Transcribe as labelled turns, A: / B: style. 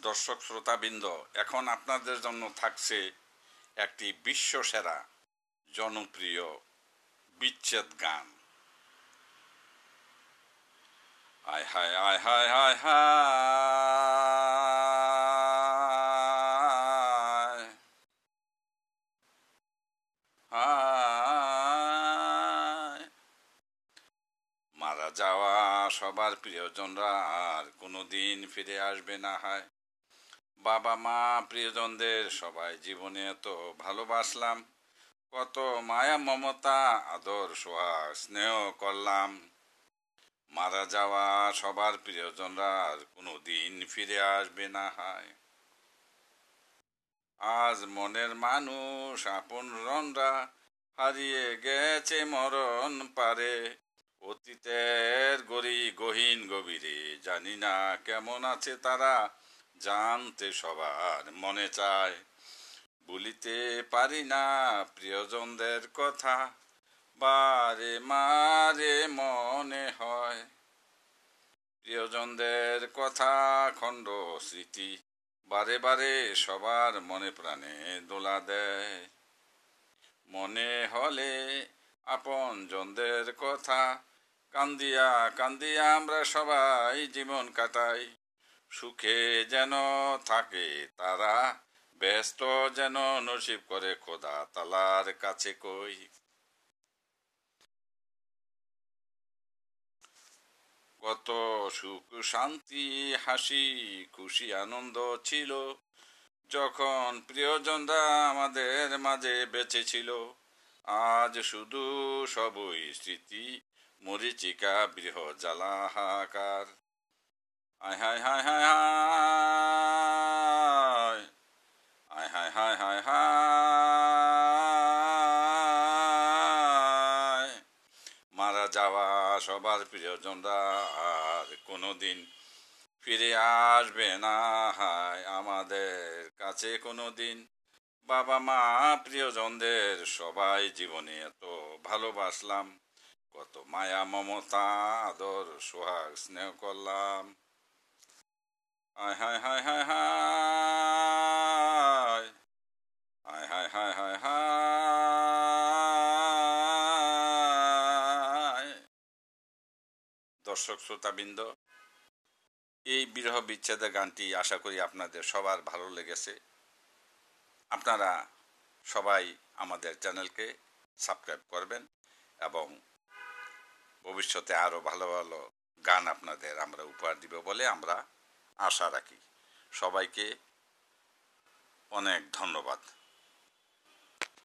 A: দর্শক শ্রোতাবৃন্দ, এখন আপনাদের জন্য থাকছে একটি বিশ্বসেরা জনপ্রিয় বিচ্ছেদ গান। আয় হায় আয় হায় হায় হায় হায়। মারা যাওয়া সবার প্রিয়জনরা আর কোনোদিন ফিরে আসবে না। হায় বাবা মা প্রিয়জনদের সবাই জীবনে এত ভালোবাসলাম, কত মায়া মমতা আদর সোহাগ স্নেহ করলাম। মারা যাওয়া সবার প্রিয়জনরা আর কোনোদিন ফিরে আসবে না। হায় আজ মনের মানুষ আপনজনরা হারিয়ে গেছে মরণ পারে। অতীতের গহীন গভীরে জানি না কেমন আছে তারা, জানতে সবার মনে চায়। বলিতে পারি না প্রিয়জনদের কথা, বারে মারে মনে হয়। প্রিয়জনদের কথা খণ্ড স্মৃতি বারে বারে সবার মনে প্রাণে দোলা দেয়। মনে হলে আপন জনদের কথা কান্দিয়া কান্দিয়া আমরা সবাই জীবন কাটাই। সুখে যেন থাকে তারা, ব্যস্ত যেন নসিব করে খোদা তালার কাছে কই। কত সুখ শান্তি হাসি খুশি আনন্দ ছিল যখন প্রিয়জনরা আমাদের মাঝে বেঁচে ছিল। আজ শুধু সবই স্মৃতি, মরিচিকা বৃহ জ্বালাহাকার। আয় হায় হায় হায় হায় আয় হায় হায় হায় হায়। মারা যাওয়া সবার প্রিয়জনরা আর কোনোদিন ফিরে আসবে না। হায় আমাদের কাছে কোনোদিন। বাবা মা প্রিয়জনদের সবাই জীবনে এত ভালোবাসলাম, কত মায়া মমতা আদর সোহাগ স্নেহ করলাম। আয় হায় হায় হায় হায় আয় হায় হায় হায় হায়। দর্শক শ্রোতাবৃন্দ, এই বিরহ বিচ্ছেদের গানটি আশা করি আপনাদের সবার ভালো লেগেছে। আপনারা সবাই আমাদের চ্যানেলকে সাবস্ক্রাইব করবেন এবং ভবিষ্যতে আরও ভালো ভালো গান আপনাদের আমরা উপহার দিব বলে আমরা আশা রাখি। সবাইকে অনেক ধন্যবাদ।